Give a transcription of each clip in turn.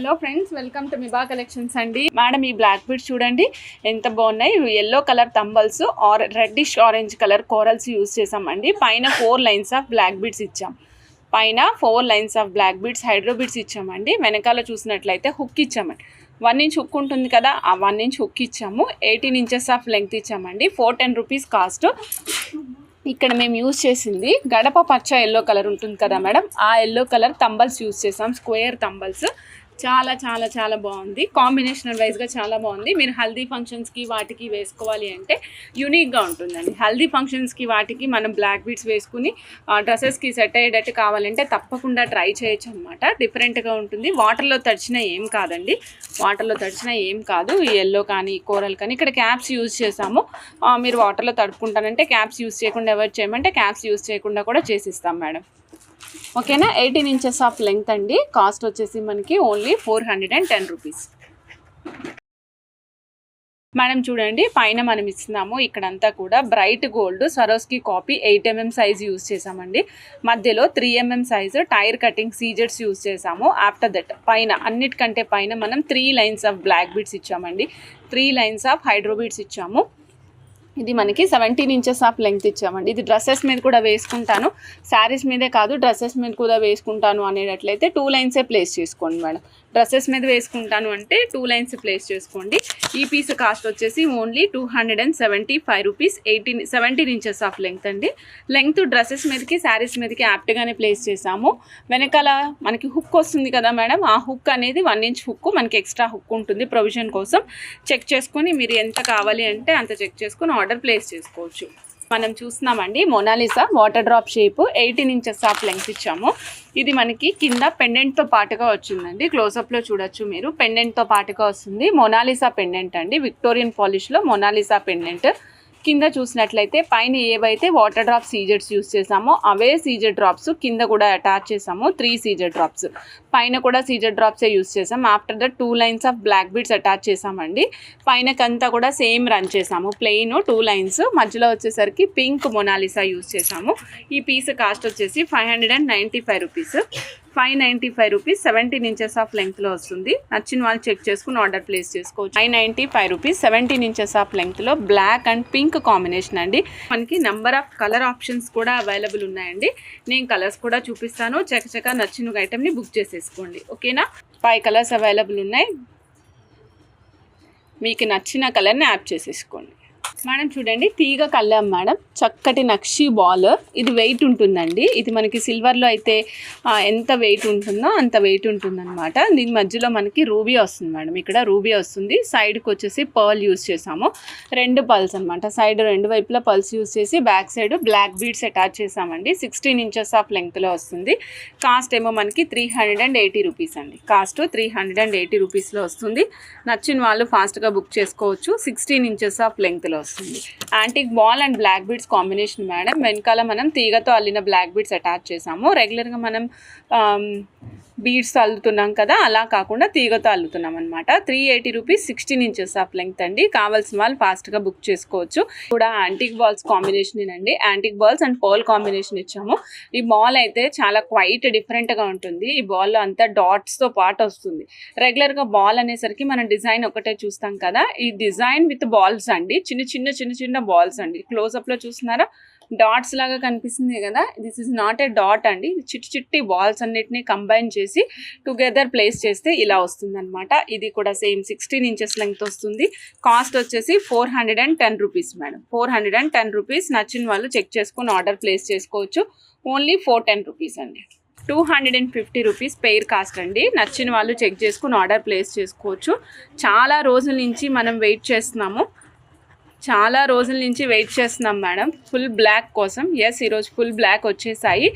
Hello friends, welcome to మిబా collections అండి. Madam ఈ బ్లాక్ బీడ్స్ చూడండి ఎంత బాగున్నాయి. Yellow colour tumbles reddish orange colour corals use చేసామండి. పైన 4 లైన్స్ ఆఫ్ బ్లాక్ బీడ్స్ ఇచ్చాం. పైన 4 lines of black beads hydro beads ఇచ్చామండి. వెనకాల చూసినట్లయితే హుక్ ఇచ్చామండి. 1 ఇంచ్ హుక్ ఉంటుంది కదా, ఆ 1 ఇంచ్ హుక్ ఇచ్చాము. 18 ఇంచెస్ ఆఫ్ లెంగ్త్ ఇచ్చామండి. 410 రూపీస్ కాస్ట్. ఇక్కడ మేము యూజ్ చేసింది గడప పచ్చ ఎల్లో కలర్ ఉంటుంది కదా మేడం, ఆ ఎల్లో కలర్ తంబల్స్ యూజ్ చేసాం. స్క్వేర్ తంబల్స్ చాలా చాలా చాలా బాగుంది. కాంబినేషనల్ వైజ్గా చాలా బాగుంది. మీరు హల్దీ ఫంక్షన్స్కి వాటికి వేసుకోవాలి అంటే యూనిక్గా ఉంటుందండి. హల్దీ ఫంక్షన్స్కి వాటికి మనం బ్లాక్ బీడ్స్ వేసుకుని డ్రెస్సెస్కి సెట్ అయ్యేటట్టు కావాలంటే తప్పకుండా ట్రై చేయొచ్చు అనమాట. డిఫరెంట్గా ఉంటుంది. వాటర్లో తడిచినా ఏం కాదండి, వాటర్లో తడిచినా ఏం కాదు. ఈ ఎల్లో కానీ కోరల్ కానీ ఇక్కడ క్యాప్స్ యూజ్ చేసాము. మీరు వాటర్లో తడుపుకుంటానంటే క్యాప్స్ యూజ్ చేయకుండా అవాయిడ్ చేయమంటే క్యాప్స్ యూజ్ చేయకుండా కూడా చేసిస్తాం మేడం. ఓకేనా. 18 ఇంచెస్ ఆఫ్ లెంగ్త్ అండి. కాస్ట్ వచ్చేసి మనకి ఓన్లీ 410 రూపీస్. మేడం చూడండి పైన మనం ఇస్తున్నాము ఇక్కడంతా కూడా bright gold Swarovski copy 8mm size use చేసామండి. మధ్యలో 3mm సైజు టైర్ కటింగ్ సీజెట్స్ యూజ్ చేసాము. ఆఫ్టర్ దట్ పైన అన్నిటికంటే పైన మనం 3 లైన్స్ ఆఫ్ బ్లాక్ బీడ్స్ ఇచ్చామండి. 3 లైన్స్ ఆఫ్ హైడ్రో బీడ్స్ ఇచ్చాము. ఇది మనకి 17 ఇంచెస్ ఆఫ్ లెంగ్త్ ఇచ్చామండి. ఇది డ్రెస్సెస్ మీద కూడా వేసుకుంటాను, శారీస్ మీదే కాదు డ్రెస్సెస్ మీద కూడా వేసుకుంటాను అనేటట్లయితే 2 లైన్సే ప్లేస్ చేసుకోండి మేడం. డ్రెస్సెస్ మీద వేసుకుంటాను అంటే 2 లైన్స్ ప్లేస్ చేసుకోండి. ఈ పీస్ కాస్ట్ వచ్చేసి only 275 rupees. 17 inches of length అండి. లెంగ్త్ డ్రెస్సెస్ మీదకి శారీస్ మీదకి యాప్ట్గానే ప్లేస్ చేసాము. వెనకాల మనకి హుక్ వస్తుంది కదా మేడం, ఆ హుక్ అనేది 1 ఇంచ్ హుక్, మనకి ఎక్స్ట్రా హుక్ ఉంటుంది ప్రొవిజన్ కోసం. చెక్ చేసుకొని మీరు ఎంత కావాలి అంటే అంత చెక్ చేసుకొని ఆర్డర్ ప్లేస్ చేసుకోవచ్చు. మనం చూస్తున్నామండి Mona Lisa water drop shape 18 inches of length ఇచ్చాము. ఇది మనకి కింద పెండెంట్తో పాటుగా వచ్చిందండి. క్లోజప్లో చూడొచ్చు మీరు, పెండెంట్తో పాటుగా వస్తుంది. మొనాలిసా పెండెంట్ అండి, విక్టోరియన్ పాలిష్లో మొనాలిసా పెండెంట్. కింద చూసినట్లయితే పైన ఏవైతే వాటర్ డ్రాప్ సీజెట్స్ యూస్ చేసామో అవే సీజెడ్ డ్రాప్స్ కింద కూడా అటాచ్ చేసాము. 3 సీజెడ్ డ్రాప్స్, పైన కూడా సీజెడ్ డ్రాప్సే యూస్ చేసాం. After that 2 lines of black beads attach చేసామండి. పైనకంతా కూడా సేమ్ రన్ చేసాము, ప్లెయిన్ 2 లైన్స్. మధ్యలో వచ్చేసరికి పింక్ మొనాలిసా యూస్ చేసాము. ఈ పీస్ కాస్ట్ వచ్చేసి 595 రూపీస్. 595 రూపీస్. 17 ఇంచెస్ ఆఫ్ లెంగ్త్లో వస్తుంది. నచ్చిన వాళ్ళు చెక్ చేసుకుని ఆర్డర్ ప్లేస్ చేసుకోవచ్చు. 595 రూపీస్. 17 ఇంచెస్ ఆఫ్ లెంగ్త్లో బ్లాక్ అండ్ పింక్ కాంబినేషన్ అండి. మనకి నెంబర్ ఆఫ్ కలర్ ఆప్షన్స్ కూడా అవైలబుల్ ఉన్నాయండి. నేను కలర్స్ కూడా చూపిస్తాను. చకచక నచ్చిన ఐటెంని బుక్ చేసేసుకోండి. ఓకేనా. 5 కలర్స్ అవైలబుల్ ఉన్నాయి. మీకు నచ్చిన కలర్ని యాడ్ చేసేసుకోండి. మేడం చూడండి తీగ కళ్ళాం మేడం, చక్కటి నక్షి బాల్. ఇది వెయిట్ ఉంటుందండి. ఇది మనకి సిల్వర్లో అయితే ఎంత వెయిట్ ఉంటుందో అంత వెయిట్ ఉంటుందన్నమాట. దీని మధ్యలో మనకి రూబీ వస్తుంది మేడం. ఇక్కడ రూబీ వస్తుంది. సైడ్కి వచ్చేసి పర్ల్ యూస్ చేసాము. 2 పర్ల్స్ అనమాట. సైడ్ 2 వైపులా పర్ల్స్ యూస్ చేసి back side black beads attach చేసామండి. 16 ఇంచెస్ ఆఫ్ లెంగ్త్లో వస్తుంది. కాస్ట్ ఏమో మనకి 380 రూపీస్ అండి. కాస్ట్ 380 రూపీస్లో వస్తుంది. నచ్చిన వాళ్ళు ఫాస్ట్గా బుక్ చేసుకోవచ్చు. 16 ఇంచెస్ ఆఫ్ లెంగ్త్లో వస్తుంది. Antique ball and black beads combination madam. వెనకాల మనం తీగతో అల్లిన బ్లాక్ బీడ్స్ అటాచ్ చేసాము. రెగ్యులర్గా మనం బీడ్స్ అల్లుతున్నాం కదా, అలా కాకుండా తీగతో అల్లుతున్నాం అనమాట. 380 రూపీస్. 16 ఇంచెస్ ఆఫ్ లెంగ్త్ అండి. కావాల్సిన వాళ్ళు ఫాస్ట్గా బుక్ చేసుకోవచ్చు. కూడా యాంటిక్ బాల్స్ కాంబినేషన్ అండి. Antique balls and pearl combination ఇచ్చాము. ఈ బాల్ అయితే చాలా క్వైట్ డిఫరెంట్గా ఉంటుంది. ఈ బాల్లో అంతా డాట్స్తో పాటు వస్తుంది. రెగ్యులర్గా బాల్ అనేసరికి మనం డిజైన్ ఒకటే చూస్తాం కదా, ఈ డిజైన్ విత్ బాల్స్ అండి. చిన్న చిన్న బాల్స్ అండి. క్లోజప్లో చూస్తున్నారా, డాట్స్ లాగా కనిపిస్తుంది కదా, this is not A dot అండి. చిట్టి బాల్స్ అన్నిటిని కంబైన్ చేసి టుగెదర్ ప్లేస్ చేస్తే ఇలా వస్తుంది అనమాట. ఇది కూడా సేమ్ 16 ఇంచెస్ లెంగ్త్ వస్తుంది. కాస్ట్ వచ్చేసి 410 రూపీస్ మేడం. 410 రూపీస్. నచ్చిన వాళ్ళు చెక్ చేసుకుని ఆర్డర్ ప్లేస్ చేసుకోవచ్చు. ఓన్లీ 410 రూపీస్ అండి. 250 రూపీస్ పెయిర్ కాస్ట్ అండి. నచ్చిన వాళ్ళు చెక్ చేసుకుని ఆర్డర్ ప్లేస్ చేసుకోవచ్చు. చాలా రోజుల నుంచి మనం వెయిట్ చేస్తున్నాము. మేడం ఫుల్ బ్లాక్ కోసం. ఎస్, ఈరోజు ఫుల్ బ్లాక్ వచ్చేసాయి.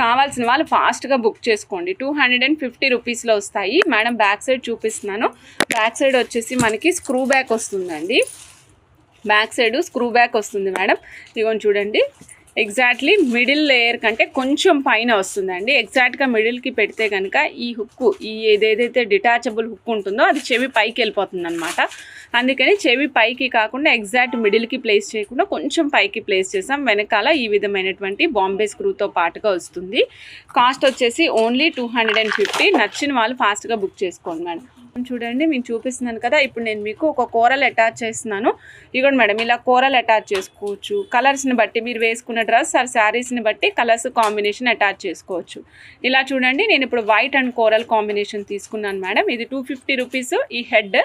కావాల్సిన వాళ్ళు ఫాస్ట్గా బుక్ చేసుకోండి. 250 రూపీస్లో వస్తాయి మేడం. బ్యాక్ సైడ్ చూపిస్తున్నాను. బ్యాక్ సైడ్ వచ్చేసి మనకి స్క్రూ బ్యాక్ వస్తుందండి. బ్యాక్ సైడ్ స్క్రూ బ్యాక్ వస్తుంది మేడం. ఇదిగోండి చూడండి, ఎగ్జాక్ట్లీ మిడిల్ లేయర్ కంటే కొంచెం పైన వస్తుందండి. ఎగ్జాక్ట్గా మిడిల్కి పెడితే కనుక ఈ హుక్కు ఏదైతే డిటాచబుల్ హుక్ ఉంటుందో అది చెవి పైకి వెళ్ళిపోతుంది అనమాట. అందుకని చెవి పైకి కాకుండా ఎగ్జాక్ట్ మిడిల్కి ప్లేస్ చేయకుండా కొంచెం పైకి ప్లేస్ చేసాం. వెనకాల ఈ విధమైనటువంటి బాంబే స్క్రూతో పాటుగా వస్తుంది. కాస్ట్ వచ్చేసి ఓన్లీ 250. నచ్చిన వాళ్ళు ఫాస్ట్గా బుక్ చేసుకోండి మేడం. చూడండి మీకు చూపిస్తున్నాను కదా, ఇప్పుడు నేను మీకు ఒక కూరలు అటాచ్ చేస్తున్నాను. ఇదిగోండి మేడం, ఇలా కూరలు అటాచ్ చేసుకోవచ్చు. కలర్స్ని బట్టి మీరు వేసుకున్న డ్రెస్ ఆర్ శారీస్ని బట్టి కలర్స్ కాంబినేషన్ అటాచ్ చేసుకోవచ్చు. ఇలా చూడండి, నేను ఇప్పుడు వైట్ అండ్ కోరల్ కాంబినేషన్ తీసుకున్నాను మేడం. ఇది 250 రూపీస్. ఈ హెడ్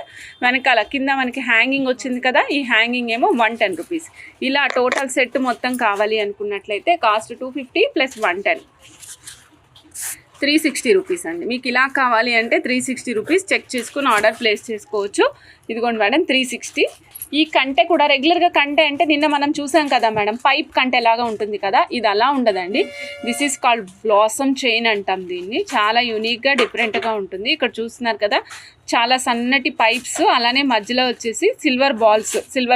వెనకాల కింద మనకి హ్యాంగింగ్ వచ్చింది కదా, ఈ హ్యాంగింగ్ ఏమో 110 రూపీస్. ఇలా టోటల్ సెట్ మొత్తం కావాలి అనుకున్నట్లయితే కాస్ట్ 250 + 110 360 రూపీస్ అండి. మీకు ఇలా కావాలి అంటే 360 రూపీస్ చెక్ చేసుకుని ఆర్డర్ ప్లేస్ చేసుకోవచ్చు. ఇదిగోండి మేడం 360. ఈ కంటె కూడా రెగ్యులర్గా కంటె అంటే నిన్న మనం చూసాం కదా మేడం, పైప్ కంటె లాగా ఉంటుంది కదా, ఇది అలా ఉండదండి. This is called blossom chain అంటాం దీన్ని. చాలా యూనిక్గా డిఫరెంట్గా ఉంటుంది. ఇక్కడ చూస్తున్నారు కదా, చాలా సన్నటి పైప్స్, అలానే మధ్యలో వచ్చేసి సిల్వర్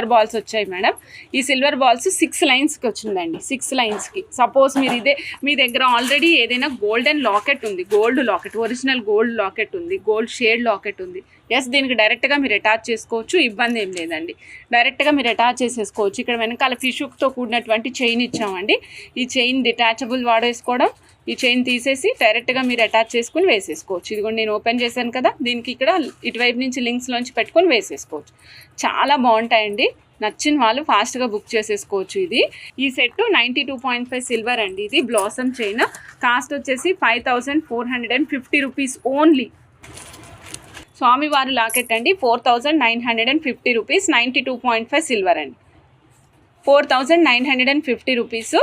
బాల్స్ వచ్చాయి మేడం. ఈ సిల్వర్ బాల్స్ 6 లైన్స్కి వచ్చిందండి. 6 లైన్స్కి. సపోజ్ మీరు మీ దగ్గర ఆల్రెడీ ఏదైనా గోల్డెన్ లాకెట్ ఉంది, gold locket, original gold locket ఉంది, గోల్డ్ షేడ్ లాకెట్ ఉంది, ఎస్ దీనికి డైరెక్ట్గా మీరు అటాచ్ చేసుకోవచ్చు. ఇబ్బంది ఏం లేదండి, డైరెక్ట్గా మీరు అటాచ్ చేసేసుకోవచ్చు. ఇక్కడ వెనకాల ఫిషుక్తో కూడినటువంటి చైన్ ఇచ్చామండి. ఈ చైన్ డిటాచబుల్ వాడేసుకోవడం, ఈ చైన్ తీసేసి డైరెక్ట్గా మీరు అటాచ్ చేసుకుని వేసేసుకోవచ్చు. ఇది కూడా నేను ఓపెన్ చేశాను కదా, దీనికి ఇక్కడ ఇటువైపు నుంచి లింక్స్లోంచి పెట్టుకొని వేసేసుకోవచ్చు. చాలా బాగుంటాయండి. నచ్చిన వాళ్ళు ఫాస్ట్గా బుక్ చేసేసుకోవచ్చు. ఈ సెట్ 92.5 సిల్వర్ అండి. ఇది బ్లాసమ్ చైన్. కాస్ట్ వచ్చేసి 5450 రూపీస్ ఓన్లీ. స్వామివారి లాకెట్ అండి, 4950 రూపీస్. 92.5 సిల్వర్ అండి. 4950 రూపీస్,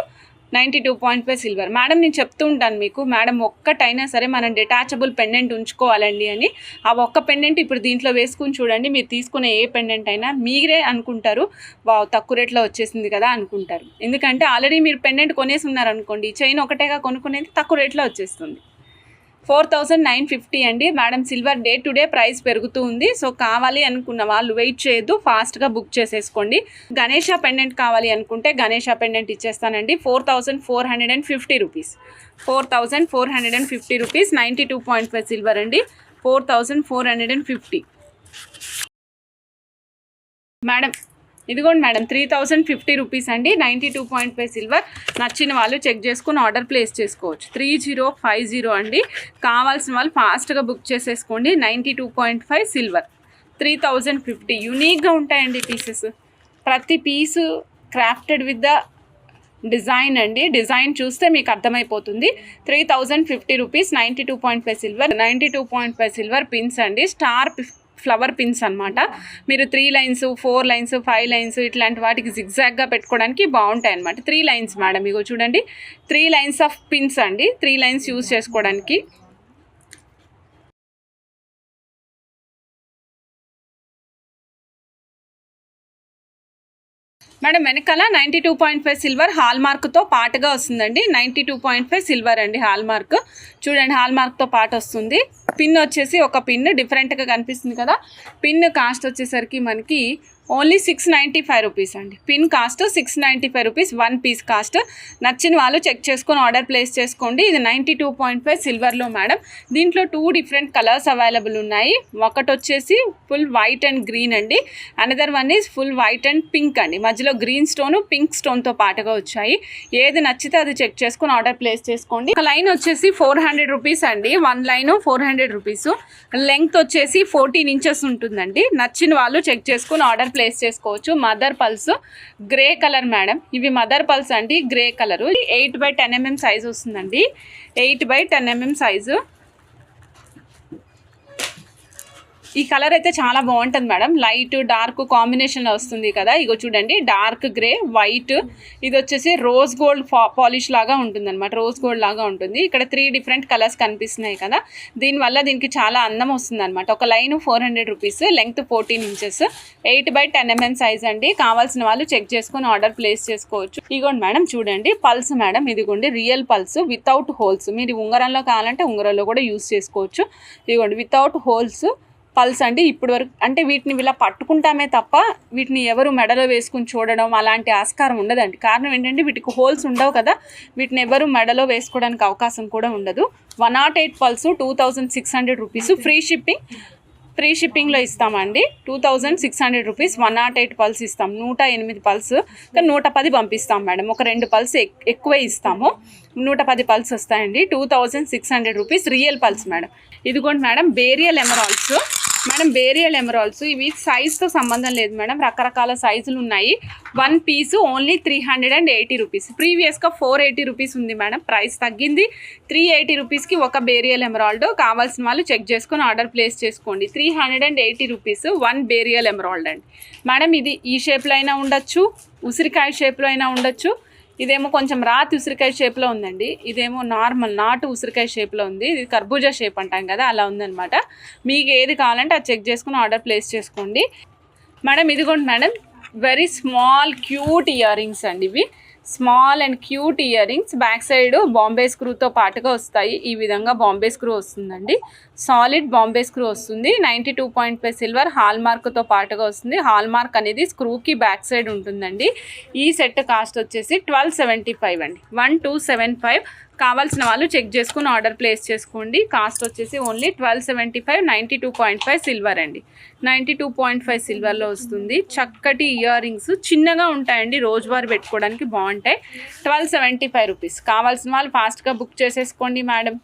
92.5 సిల్వర్. మేడం నేను చెప్తూ ఉంటాను మీకు, మేడం ఒక్కటైనా సరే మనం డిటాచబుల్ పెండెంట్ ఉంచుకోవాలండి అని. ఆ ఒక్క పెండెంట్ ఇప్పుడు దీంట్లో వేసుకుని చూడండి, మీరు తీసుకునే ఏ పెండెంట్ అయినా మీరే అనుకుంటారు వావ్ తక్కువ రేట్లో వచ్చేసింది కదా అనుకుంటారు. ఎందుకంటే ఆల్రెడీ మీరు పెండెంట్ కొనేసి ఉన్నారనుకోండి, చైన్ ఒకటేగా కొనుక్కునేది తక్కువ రేట్లో వచ్చేస్తుంది. 4950 అండి madam. Silver day to day price పెరుగుతూ ఉంది. సో కావాలి అనుకున్న వాళ్ళు వెయిట్ చేయొద్దు, ఫాస్ట్గా బుక్ చేసేసుకోండి. గణేష పెండెంట్ కావాలి అనుకుంటే గణేష పెండెంట్ ఇచ్చేస్తానండి. 4450 రూపీస్. 4450 రూపీస్. 92.5 సిల్వర్ అండి. 4450 మేడం. ఇదిగోండి మేడం 3050 రూపీస్ అండి. 92.5 సిల్వర్. నచ్చిన వాళ్ళు చెక్ చేసుకుని ఆర్డర్ ప్లేస్ చేసుకోవచ్చు. 3050 అండి. కావాల్సిన వాళ్ళు ఫాస్ట్గా బుక్ చేసేసుకోండి. 92.5 సిల్వర్. 3050. యూనిక్గా ఉంటాయండి పీసెస్. ప్రతి పీసు క్రాఫ్టెడ్ విత్ ద డిజైన్ అండి. డిజైన్ చూస్తే మీకు అర్థమైపోతుంది. 3050 రూపీస్. 92.5 సిల్వర్. 92.5 సిల్వర్ పిన్స్ అండి. స్టార్ ఫ్లవర్ పిన్స్ అనమాట. మీరు 3 లైన్స్ 4 లైన్స్ 5 లైన్స్ ఇట్లాంటి వాటికి జిగ్జాగ్గా పెట్టుకోవడానికి బాగుంటాయి అనమాట. 3 లైన్స్ మేడం, ఇగో చూడండి 3 లైన్స్ ఆఫ్ పిన్స్ అండి. 3 లైన్స్ యూజ్ చేసుకోవడానికి. మేడం వెనకాల 92.5 సిల్వర్ హాల్ మార్క్తో పాటుగా వస్తుందండి. 92.5 సిల్వర్ అండి హాల్ మార్క్. చూడండి హాల్ మార్క్తో పాటు వస్తుంది. పిన్ వచ్చేసి ఒక పిన్ డిఫరెంట్గా కనిపిస్తుంది కదా. పిన్ కాస్ట్ వచ్చేసరికి మనకి ఓన్లీ 695 రూపీస్ అండి. Pin cost 695 rupees. 1 piece cost. నచ్చిన వాళ్ళు చెక్ చేసుకొని ఆర్డర్ ప్లేస్ చేసుకోండి. ఇది 92.5 సిల్వర్లో మేడం. దీంట్లో 2 డిఫరెంట్ కలర్స్ అవైలబుల్ ఉన్నాయి. ఒకటి వచ్చేసి ఫుల్ వైట్ అండ్ గ్రీన్ అండి. Another one is full white and pink అండి. మధ్యలో గ్రీన్ స్టోన్ పింక్ స్టోన్తో పాటుగా వచ్చాయి. ఏది నచ్చితే అది చెక్ చేసుకొని ఆర్డర్ ప్లేస్ చేసుకోండి. ఒక లైన్ వచ్చేసి 400 రూపీస్ అండి. 1 లైన్ 400 రూపీస్. లెంగ్త్ వచ్చేసి 14 ఇంచెస్ ఉంటుందండి. నచ్చిన వాళ్ళు చెక్ చేసుకొని ఆర్డర్ ప్లేస్ చేసుకోవచ్చు. Mother pulse grey colour madam. ఇవి మదర్ పల్స్ అండి, గ్రే కలరు. 8/10 mm సైజు వస్తుందండి. 8/10 mm సైజు. ఈ కలర్ అయితే చాలా బాగుంటుంది మేడం. లైట్ డార్క్ కాంబినేషన్లో వస్తుంది కదా. ఇగో చూడండి డార్క్ గ్రే వైట్. ఇది వచ్చేసి రోజ్ గోల్డ్ పాలిష్ లాగా ఉంటుంది అనమాట. రోజ్ గోల్డ్ లాగా ఉంటుంది. ఇక్కడ 3 డిఫరెంట్ కలర్స్ కనిపిస్తున్నాయి కదా. దీనివల్ల దీనికి చాలా అందం వస్తుంది అనమాట. ఒక line 400 rupees. Length 14 inches. 8/10 mm size అండి. కావాల్సిన వాళ్ళు చెక్ చేసుకొని ఆర్డర్ ప్లేస్ చేసుకోవచ్చు. ఇగోండి మేడం చూడండి పల్స్ మేడం. ఇదిగోండి రియల్ పల్స్ వితౌట్ హోల్స్. మీరు ఉంగరంలో కావాలంటే ఉంగరంలో కూడా యూస్ చేసుకోవచ్చు. ఇదిగోండి వితౌట్ హోల్స్ పల్స్ అండి. ఇప్పుడు వరకు అంటే వీటిని ఇలా పట్టుకుంటామే తప్ప వీటిని ఎవరు మెడలో వేసుకుని చూడడం అలాంటి ఆస్కారం ఉండదండి. కారణం ఏంటంటే వీటికి హోల్స్ ఉండవు కదా, వీటిని ఎవరు మెడలో వేసుకోవడానికి అవకాశం కూడా ఉండదు. 108 పల్స్ 2600 రూపీస్. ఫ్రీ షిప్పింగ్లో ఇస్తామండి. 2600 రూపీస్ 108 పల్స్ ఇస్తాం. 108 పల్స్ కానీ 110 పంపిస్తాం మేడం. ఒక 2 పల్స్ ఎక్కువే ఇస్తాము. 110 పల్స్ వస్తాయండి. 2600 రూపీస్ రియల్ పల్స్ మేడం. ఇదిగోండి మేడం బేరియల్ ఎమరాల్డ్స్. మేడం బేరియల్ ఎమరాల్డ్స్ ఇవి సైజ్తో సంబంధం లేదు మేడం, రకరకాల సైజులు ఉన్నాయి. 1 పీసు ఓన్లీ 380 రూపీస్. ప్రీవియస్గా 480 రూపీస్ ఉంది మేడం, ప్రైస్ తగ్గింది. 380 రూపీస్కి ఒక బేరియల్ ఎమరాల్డ్. కావాల్సిన వాళ్ళు చెక్ చేసుకొని ఆర్డర్ ప్లేస్ చేసుకోండి. 380 రూపీస్ 1 బేరియల్ ఎమరాల్డ్ అండి మేడం. ఇది ఈ షేప్లో అయినా ఉండొచ్చు, ఉసిరికాయ షేప్లో అయినా ఉండొచ్చు. ఇదేమో కొంచెం రాతి ఉసిరికాయ షేప్లో ఉందండి. ఇదేమో నార్మల్ నాటు ఉసిరికాయ షేప్లో ఉంది. ఇది కర్బూజా షేప్ అంటాం కదా, అలా ఉందన్నమాట. మీకు ఏది కావాలంటే అది చెక్ చేసుకుని ఆర్డర్ ప్లేస్ చేసుకోండి మేడం. ఇదిగోండి madam very small cute ear rings అండి. ఇవి small and cute ear rings. Back side Bombay స్క్రూతో పాటుగా వస్తాయి. ఈ విధంగా బాంబే స్క్రూ వస్తుందండి. సాలిడ్ బాంబే స్క్రూ వస్తుంది. 92.5 సిల్వర్ హాల్ మార్క్తో పాటుగా వస్తుంది. హాల్ మార్క్ అనేది స్క్రూకి బ్యాక్ సైడ్ ఉంటుందండి. ఈ సెట్ కాస్ట్ వచ్చేసి 1275 అండి. 1275. కావాల్సిన వాళ్ళు చెక్ చేసుకుని ఆర్డర్ ప్లేస్ చేసుకోండి. కాస్ట్ వచ్చేసి ఓన్లీ 1275. 92.5 సిల్వర్ అండి. 92.5 సిల్వర్లో వస్తుంది. చక్కటి ఇయర్ రింగ్స్ చిన్నగా ఉంటాయండి, రోజువారీ పెట్టుకోవడానికి బాగుంటాయి. 1275 రూపీస్. కావాల్సిన వాళ్ళు ఫాస్ట్గా బుక్ చేసేసుకోండి మేడం.